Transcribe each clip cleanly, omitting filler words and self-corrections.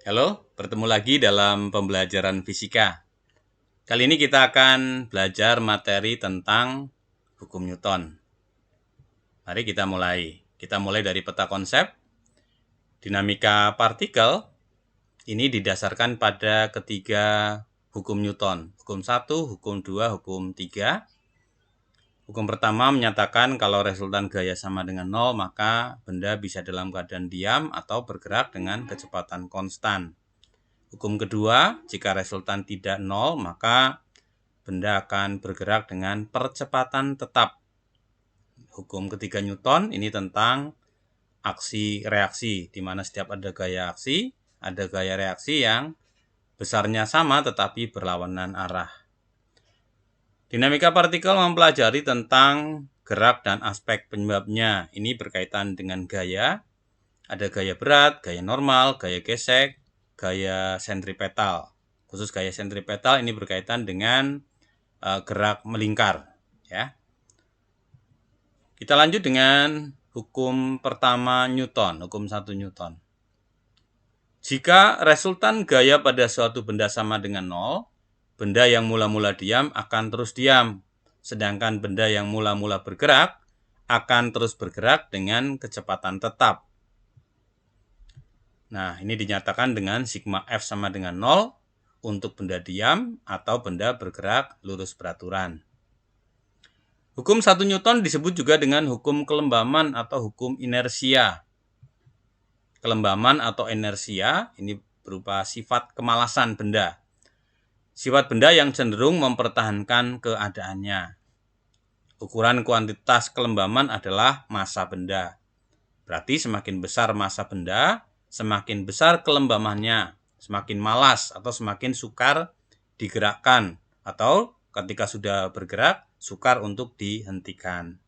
Halo, bertemu lagi dalam pembelajaran fisika. Kali ini kita akan belajar materi tentang hukum Newton. Mari kita mulai. Kita mulai dari peta konsep. Dinamika partikel ini didasarkan pada ketiga hukum Newton. Hukum 1, hukum 2, hukum 3. Hukum pertama menyatakan kalau resultan gaya sama dengan 0, maka benda bisa dalam keadaan diam atau bergerak dengan kecepatan konstan. Hukum kedua, jika resultan tidak 0, maka benda akan bergerak dengan percepatan tetap. Hukum ketiga Newton ini tentang aksi reaksi, di mana setiap ada gaya aksi, ada gaya reaksi yang besarnya sama tetapi berlawanan arah. Dinamika partikel mempelajari tentang gerak dan aspek penyebabnya. Ini berkaitan dengan gaya. Ada gaya berat, gaya normal, gaya gesek, gaya sentripetal. Khusus gaya sentripetal ini berkaitan dengan gerak melingkar. Ya. Kita lanjut dengan hukum pertama Newton, hukum 1 Newton. Jika resultan gaya pada suatu benda sama dengan 0, benda yang mula-mula diam akan terus diam, sedangkan benda yang mula-mula bergerak akan terus bergerak dengan kecepatan tetap. Nah, ini dinyatakan dengan sigma F sama dengan 0 untuk benda diam atau benda bergerak lurus beraturan. Hukum 1 Newton disebut juga dengan hukum kelembaman atau hukum inersia. Kelembaman atau inersia ini berupa sifat kemalasan benda. Sifat benda yang cenderung mempertahankan keadaannya. Ukuran kuantitas kelembaman adalah massa benda. Berarti semakin besar massa benda, semakin besar kelembamannya, semakin malas atau semakin sukar digerakkan, atau ketika sudah bergerak, sukar untuk dihentikan.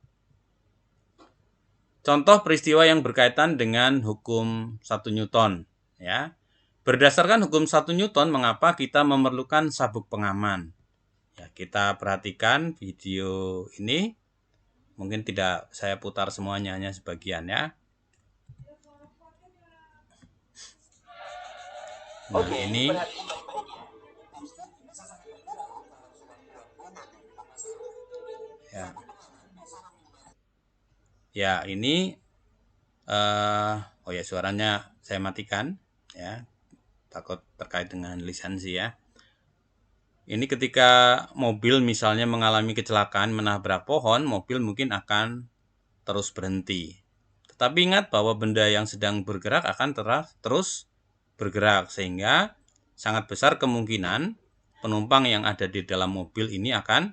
Contoh peristiwa yang berkaitan dengan hukum 1 Newton. Ya. Berdasarkan hukum 1 Newton, mengapa kita memerlukan sabuk pengaman? Ya, kita perhatikan video ini. Mungkin tidak saya putar semuanya, hanya sebagian ya. Nah, ini ya. Ya, ini oh ya, suaranya saya matikan ya. Takut terkait dengan lisensi ya. Ini ketika mobil misalnya mengalami kecelakaan menabrak pohon, mobil mungkin akan terus berhenti. Tetapi ingat bahwa benda yang sedang bergerak akan terus bergerak, sehingga sangat besar kemungkinan penumpang yang ada di dalam mobil ini akan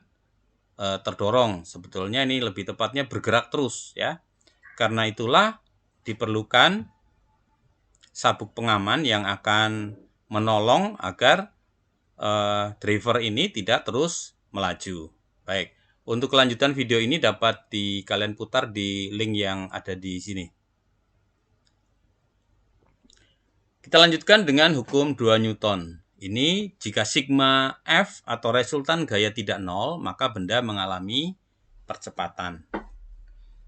terdorong. Sebetulnya ini lebih tepatnya bergerak terus ya. Karena itulah diperlukan sabuk pengaman yang akan menolong agar driver ini tidak terus melaju. Baik, untuk kelanjutan video ini dapat kalian putar di link yang ada di sini. Kita lanjutkan dengan hukum 2 Newton. Ini jika sigma F atau resultan gaya tidak 0, maka benda mengalami percepatan.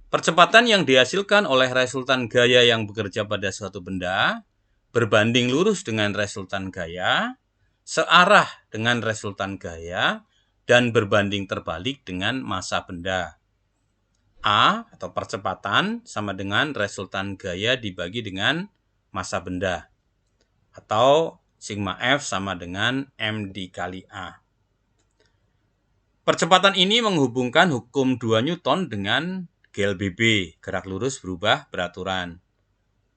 Percepatan yang dihasilkan oleh resultan gaya yang bekerja pada suatu benda berbanding lurus dengan resultan gaya, searah dengan resultan gaya, dan berbanding terbalik dengan massa benda. A atau percepatan sama dengan resultan gaya dibagi dengan massa benda. Atau sigma F sama dengan M dikali A. Percepatan ini menghubungkan hukum 2 Newton dengan GLBB, gerak lurus berubah beraturan.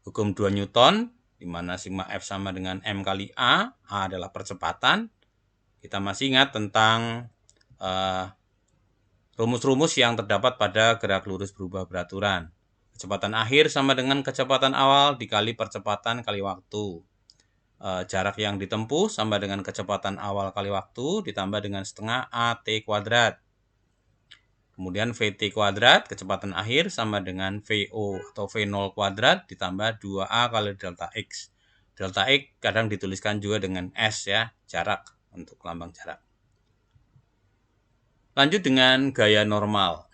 Hukum 2 Newton, di mana sigma F sama dengan M kali A adalah percepatan. Kita masih ingat tentang rumus-rumus yang terdapat pada gerak lurus berubah beraturan. Kecepatan akhir sama dengan kecepatan awal dikali percepatan kali waktu. Jarak yang ditempuh sama dengan kecepatan awal kali waktu ditambah dengan setengah AT kuadrat. Kemudian VT kuadrat, kecepatan akhir sama dengan VO atau V0 kuadrat ditambah 2A kali delta X. Delta X kadang dituliskan juga dengan S ya, jarak untuk lambang jarak. Lanjut dengan gaya normal.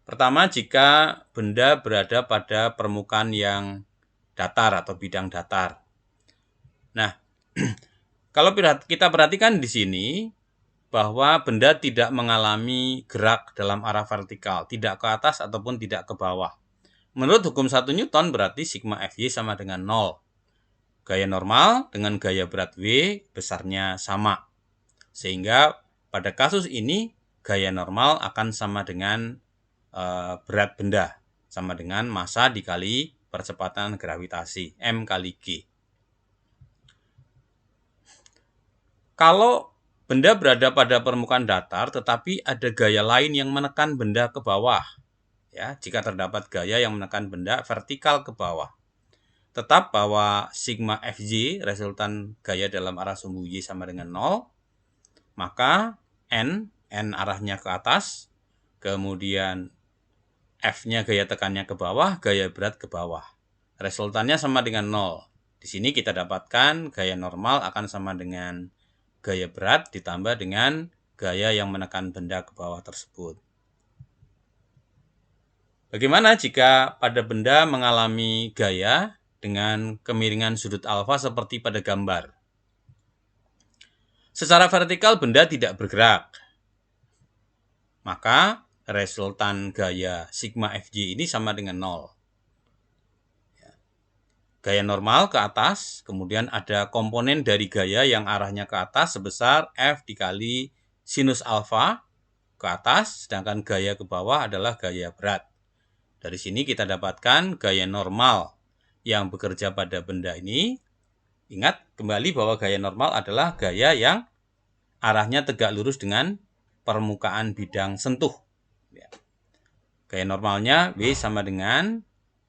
Pertama, jika benda berada pada permukaan yang datar atau bidang datar. Nah, kalau kita perhatikan di sini bahwa benda tidak mengalami gerak dalam arah vertikal, tidak ke atas ataupun tidak ke bawah. Menurut hukum 1 Newton berarti sigma Fy sama dengan 0. Gaya normal dengan gaya berat V besarnya sama. Sehingga pada kasus ini gaya normal akan sama dengan berat benda, sama dengan massa dikali percepatan gravitasi, M kali G. Kalau benda berada pada permukaan datar, tetapi ada gaya lain yang menekan benda ke bawah. Ya, jika terdapat gaya yang menekan benda vertikal ke bawah, tetap bahwa sigma Fj, resultan gaya dalam arah sumbu Y sama dengan 0, maka N arahnya ke atas, kemudian F-nya gaya tekannya ke bawah, gaya berat ke bawah. Resultannya sama dengan 0. Di sini kita dapatkan gaya normal akan sama dengan gaya berat ditambah dengan gaya yang menekan benda ke bawah tersebut. Bagaimana jika pada benda mengalami gaya dengan kemiringan sudut alfa seperti pada gambar? Secara vertikal benda tidak bergerak. Maka resultan gaya sigma Fj ini sama dengan 0. Gaya normal ke atas, kemudian ada komponen dari gaya yang arahnya ke atas sebesar F dikali sinus alfa ke atas, sedangkan gaya ke bawah adalah gaya berat. Dari sini kita dapatkan gaya normal yang bekerja pada benda ini. Ingat kembali bahwa gaya normal adalah gaya yang arahnya tegak lurus dengan permukaan bidang sentuh. Gaya normalnya W sama dengan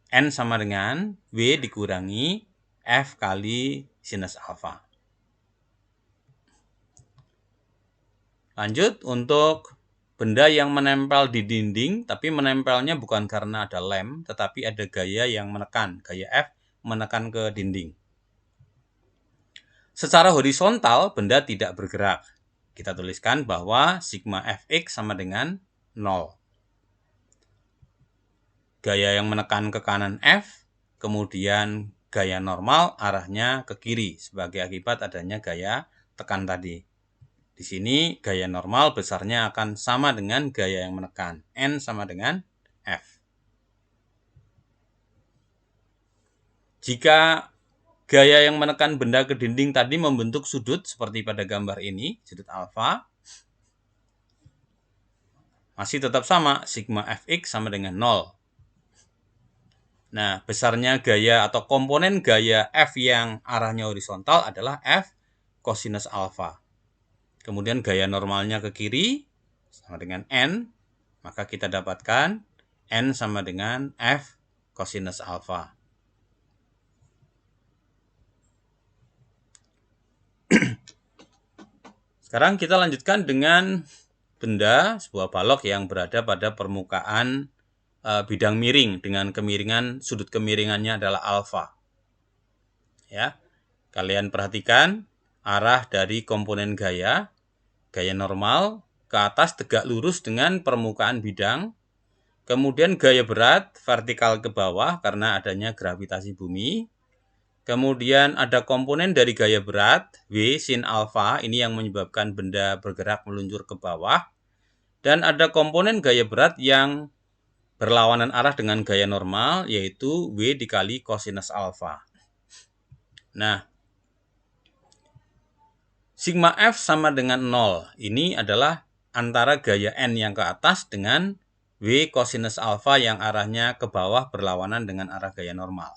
N sama dengan W dikurangi F kali sinus alfa. Lanjut untuk benda yang menempel di dinding, tapi menempelnya bukan karena ada lem, tetapi ada gaya yang menekan, gaya F menekan ke dinding. Secara horizontal, benda tidak bergerak. Kita tuliskan bahwa sigma Fx sama dengan 0. Gaya yang menekan ke kanan F, kemudian gaya normal arahnya ke kiri sebagai akibat adanya gaya tekan tadi. Di sini gaya normal besarnya akan sama dengan gaya yang menekan. N sama dengan F. Jika gaya yang menekan benda ke dinding tadi membentuk sudut seperti pada gambar ini, sudut alfa, masih tetap sama, sigma Fx sama dengan 0. Nah, besarnya gaya atau komponen gaya F yang arahnya horizontal adalah F kosinus alfa. Kemudian gaya normalnya ke kiri sama dengan N, maka kita dapatkan N sama dengan F kosinus alfa. Sekarang kita lanjutkan dengan benda, sebuah balok yang berada pada permukaan bidang miring dengan kemiringan, sudut kemiringannya adalah alfa. Ya, kalian perhatikan arah dari komponen gaya normal ke atas tegak lurus dengan permukaan bidang, kemudian gaya berat vertikal ke bawah karena adanya gravitasi bumi, kemudian ada komponen dari gaya berat V sin alfa, ini yang menyebabkan benda bergerak meluncur ke bawah, dan ada komponen gaya berat yang berlawanan arah dengan gaya normal, yaitu W dikali kosinus alfa. Nah, sigma F sama dengan 0. Ini adalah antara gaya N yang ke atas dengan W kosinus alfa yang arahnya ke bawah berlawanan dengan arah gaya normal.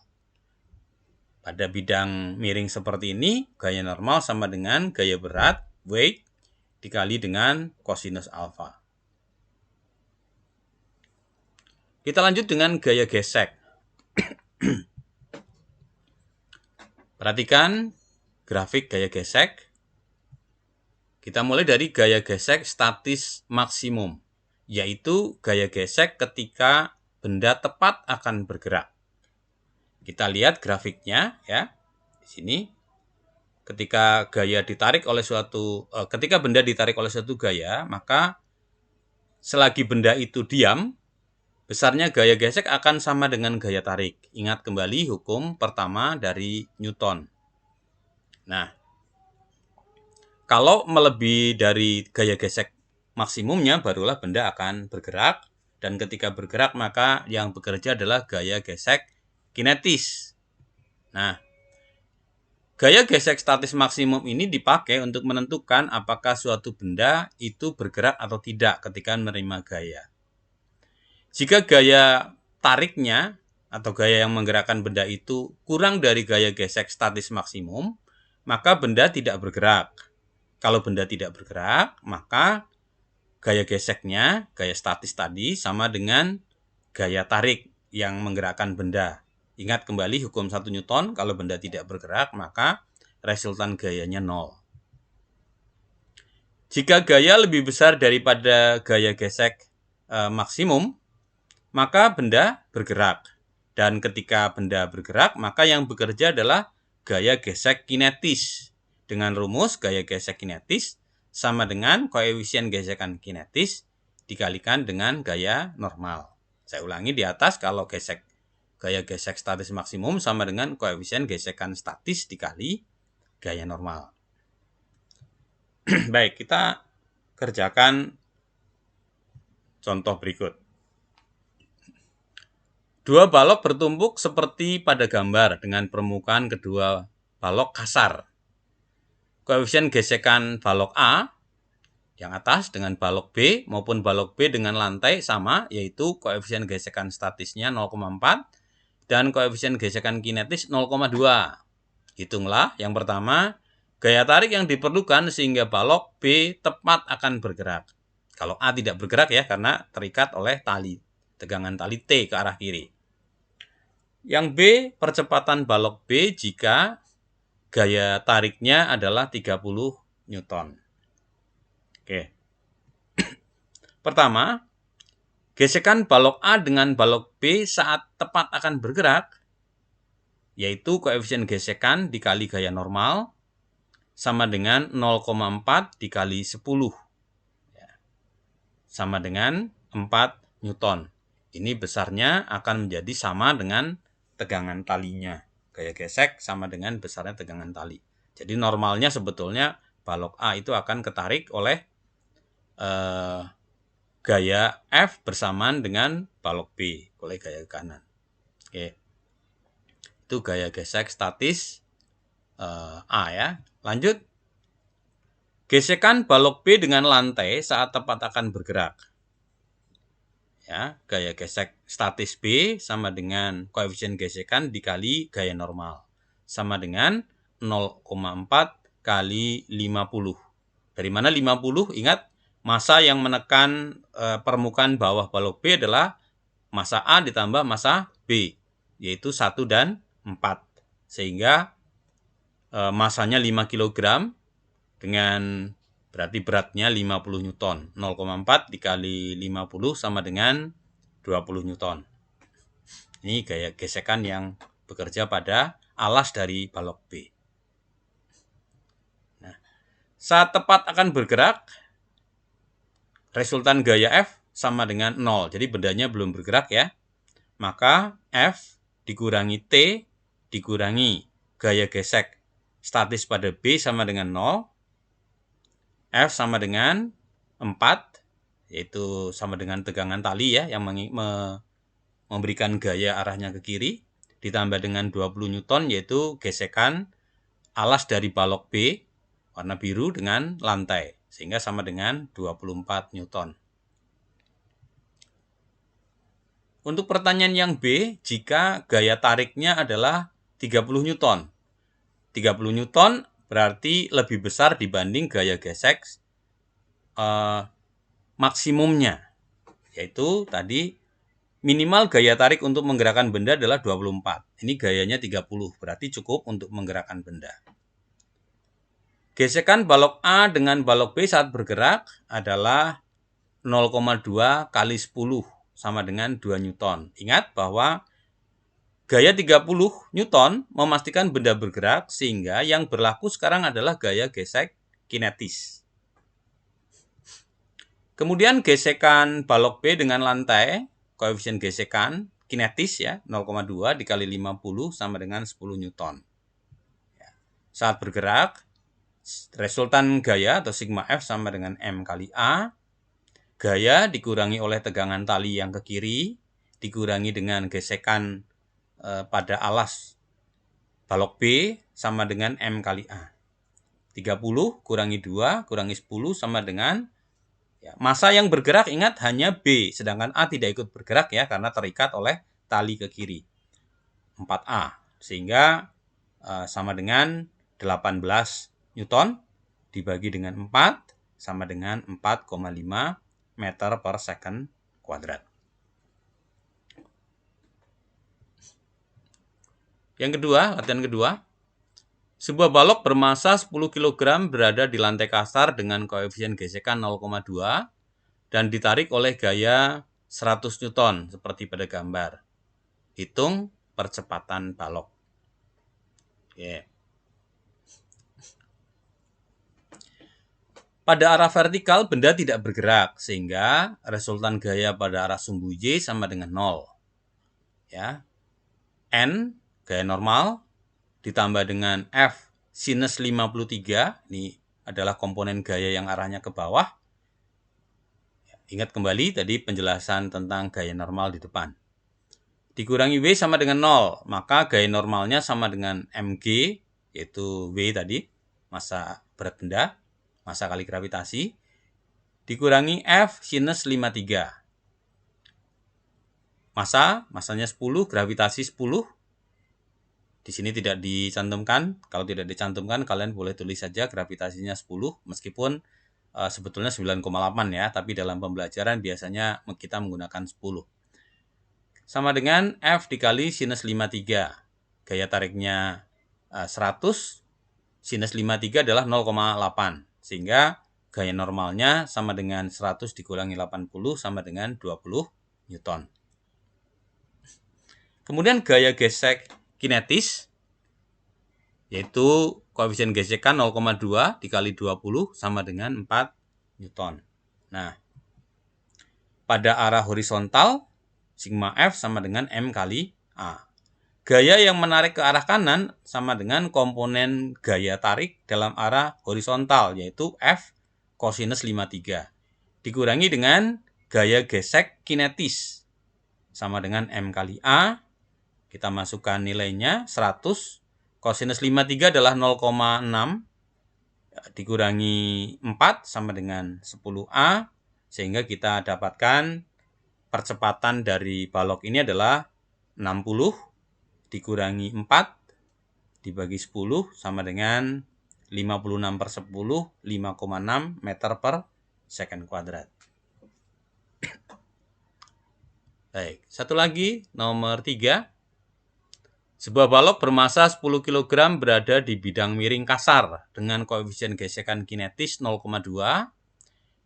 Pada bidang miring seperti ini, gaya normal sama dengan gaya berat, weight, dikali dengan kosinus alfa. Kita lanjut dengan gaya gesek. Perhatikan grafik gaya gesek. Kita mulai dari gaya gesek statis maksimum, yaitu gaya gesek ketika benda tepat akan bergerak. Kita lihat grafiknya ya. Di sini ketika benda ditarik oleh suatu gaya, maka selagi benda itu diam, besarnya gaya gesek akan sama dengan gaya tarik. Ingat kembali hukum pertama dari Newton. Nah, kalau melebihi dari gaya gesek maksimumnya, barulah benda akan bergerak. Dan ketika bergerak, maka yang bekerja adalah gaya gesek kinetis. Nah, gaya gesek statis maksimum ini dipakai untuk menentukan apakah suatu benda itu bergerak atau tidak ketika menerima gaya. Jika gaya tariknya atau gaya yang menggerakkan benda itu kurang dari gaya gesek statis maksimum, maka benda tidak bergerak. Kalau benda tidak bergerak, maka gaya geseknya, gaya statis tadi, sama dengan gaya tarik yang menggerakkan benda. Ingat kembali hukum 1 Newton, kalau benda tidak bergerak, maka resultan gayanya 0. Jika gaya lebih besar daripada gaya gesek maksimum, maka benda bergerak. Dan ketika benda bergerak, maka yang bekerja adalah gaya gesek kinetis. Dengan rumus gaya gesek kinetis sama dengan koefisien gesekan kinetis dikalikan dengan gaya normal. Saya ulangi di atas, kalau gaya gesek statis maksimum sama dengan koefisien gesekan statis dikali gaya normal. Baik, kita kerjakan contoh berikut. Dua balok bertumpuk seperti pada gambar dengan permukaan kedua balok kasar. Koefisien gesekan balok A yang atas dengan balok B maupun balok B dengan lantai sama, yaitu koefisien gesekan statisnya 0,4 dan koefisien gesekan kinetis 0,2. Hitunglah yang pertama, gaya tarik yang diperlukan sehingga balok B tepat akan bergerak. Kalau A tidak bergerak ya, karena terikat oleh tali, tegangan tali T ke arah kiri. Yang B, percepatan balok B jika gaya tariknya adalah 30 Newton. Oke. Pertama, gesekan balok A dengan balok B saat tepat akan bergerak, yaitu koefisien gesekan dikali gaya normal sama dengan 0,4 dikali 10. Sama dengan 4 Newton. Ini besarnya akan menjadi sama dengan tegangan talinya. Gaya gesek sama dengan besarnya tegangan tali. Jadi normalnya sebetulnya balok A itu akan ketarik oleh gaya F bersamaan dengan balok B oleh gaya kanan. Oke. Itu gaya gesek statis A ya. Lanjut. Gesekan balok B dengan lantai saat tepat akan bergerak. Ya, gaya gesek statis B sama dengan koefisien gesekan dikali gaya normal. Sama dengan 0,4 kali 50. Dari mana 50? Ingat, massa yang menekan permukaan bawah balok B adalah massa A ditambah massa B, yaitu 1 dan 4. Sehingga massanya 5 kg dengan berarti beratnya 50 Newton. 0,4 dikali 50 sama dengan 20 Newton. Ini gaya gesekan yang bekerja pada alas dari balok B. Nah, saat tepat akan bergerak, resultan gaya F sama dengan 0. Jadi bendanya belum bergerak ya. Maka F dikurangi T dikurangi gaya gesek statis pada B sama dengan 0. F sama dengan 4, yaitu sama dengan tegangan tali ya, yang memberikan gaya arahnya ke kiri, ditambah dengan 20 Newton, yaitu gesekan alas dari balok B, warna biru dengan lantai, sehingga sama dengan 24 Newton. Untuk pertanyaan yang B, jika gaya tariknya adalah 30 Newton. 30 Newton berarti lebih besar dibanding gaya gesek maksimumnya. Yaitu tadi minimal gaya tarik untuk menggerakkan benda adalah 24. Ini gayanya 30, berarti cukup untuk menggerakkan benda. Gesekan balok A dengan balok B saat bergerak adalah 0,2 kali 10 sama dengan 2 Newton. Ingat bahwa gaya 30 Newton memastikan benda bergerak, sehingga yang berlaku sekarang adalah gaya gesek kinetis. Kemudian gesekan balok B dengan lantai, koefisien gesekan kinetis ya, 0,2 dikali 50 sama dengan 10 Newton. saat bergerak, resultan gaya atau sigma F sama dengan M kali A. Gaya dikurangi oleh tegangan tali yang ke kiri, dikurangi dengan gesekan pada alas balok B sama dengan M kali A. 30 kurangi 2 kurangi 10 sama dengan massa yang bergerak, ingat hanya B, sedangkan A tidak ikut bergerak ya karena terikat oleh tali ke kiri. 4A, sehingga sama dengan 18 Newton dibagi dengan 4 sama dengan 4,5 meter per second kuadrat. Yang kedua, latihan kedua. Sebuah balok bermassa 10 kg berada di lantai kasar dengan koefisien gesekan 0,2 dan ditarik oleh gaya 100 Newton seperti pada gambar. Hitung percepatan balok. Oke. Pada arah vertikal benda tidak bergerak sehingga resultan gaya pada arah sumbu Y sama dengan 0. Ya. N gaya normal ditambah dengan F sinus 53, ini adalah komponen gaya yang arahnya ke bawah. Ingat kembali tadi penjelasan tentang gaya normal di depan. Dikurangi W sama dengan 0, maka gaya normalnya sama dengan mg, yaitu W tadi, massa berat benda, massa kali gravitasi, dikurangi F sinus 53. Massanya 10, gravitasi 10. Di sini tidak dicantumkan. Kalau tidak dicantumkan, kalian boleh tulis saja gravitasinya 10, meskipun sebetulnya 9,8 ya, tapi dalam pembelajaran biasanya kita menggunakan 10. Sama dengan F dikali sinus 53. Gaya tariknya 100, sinus 53 adalah 0,8. Sehingga gaya normalnya sama dengan 100 dikurangi 80 sama dengan 20 Newton. Kemudian gaya gesek kinetis, yaitu koefisien gesekan 0,2 dikali 20 sama dengan 4 Newton. Nah, pada arah horizontal, sigma F sama dengan M kali A. Gaya yang menarik ke arah kanan sama dengan komponen gaya tarik dalam arah horizontal, yaitu F kosinus 53. Dikurangi dengan gaya gesek kinetis, sama dengan M kali A. Kita masukkan nilainya 100. Kosinus 53 adalah 0,6 dikurangi 4 sama dengan 10A. Sehingga kita dapatkan percepatan dari balok ini adalah 60 dikurangi 4 dibagi 10 sama dengan 56 per 10, 5,6 meter per second kuadrat. Baik, satu lagi, nomor 3. Sebuah balok bermassa 10 kg berada di bidang miring kasar dengan koefisien gesekan kinetis 0,2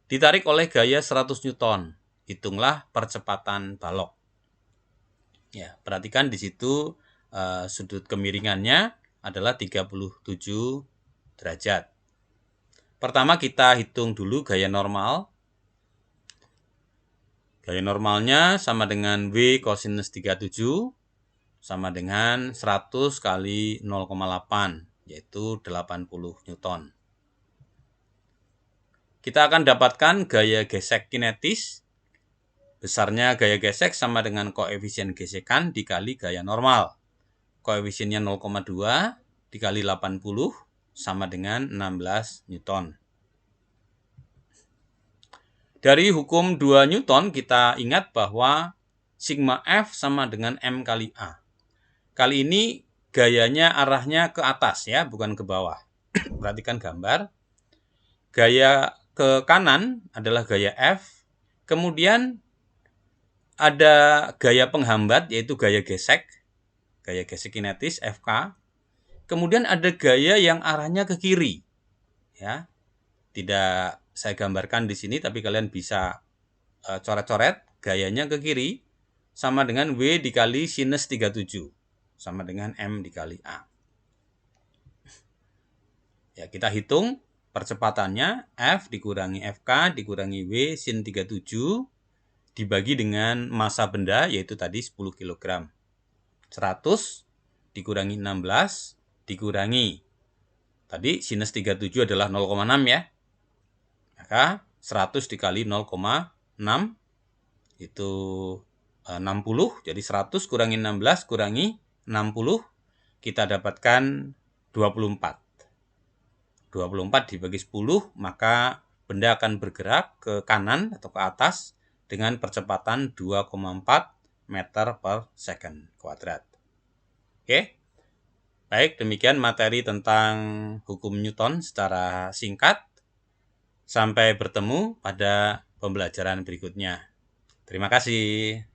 ditarik oleh gaya 100 Newton. Hitunglah percepatan balok. Ya, perhatikan di situ sudut kemiringannya adalah 37 derajat. Pertama kita hitung dulu gaya normal. Gaya normalnya sama dengan W kosinus 37 sama dengan 100 kali 0,8, yaitu 80 Newton. Kita akan dapatkan gaya gesek kinetis. Besarnya gaya gesek sama dengan koefisien gesekan dikali gaya normal. Koefisiennya 0,2 dikali 80 sama dengan 16 Newton. Dari hukum 2 Newton kita ingat bahwa sigma F sama dengan M kali A. Kali ini gayanya arahnya ke atas ya, bukan ke bawah. Perhatikan gambar. Gaya ke kanan adalah gaya F. Kemudian ada gaya penghambat yaitu gaya gesek kinetis FK. Kemudian ada gaya yang arahnya ke kiri. Ya. Tidak saya gambarkan di sini tapi kalian bisa coret-coret gayanya ke kiri sama dengan W dikali sinus 37 sama dengan M dikali A. Ya, kita hitung percepatannya F dikurangi FK dikurangi W sin 37 dibagi dengan massa benda yaitu tadi 10 kg. 100 dikurangi 16 dikurangi Tadi sinus 37 adalah 0,6 ya. Maka 100 dikali 0,6 itu 60. Jadi 100 kurangi 16 kurangi 60. Kita dapatkan 24. 24 dibagi 10, maka benda akan bergerak ke kanan atau ke atas dengan percepatan 2,4 meter per second kuadrat. Oke. Baik, demikian materi tentang hukum Newton secara singkat. Sampai bertemu pada pembelajaran berikutnya. Terima kasih.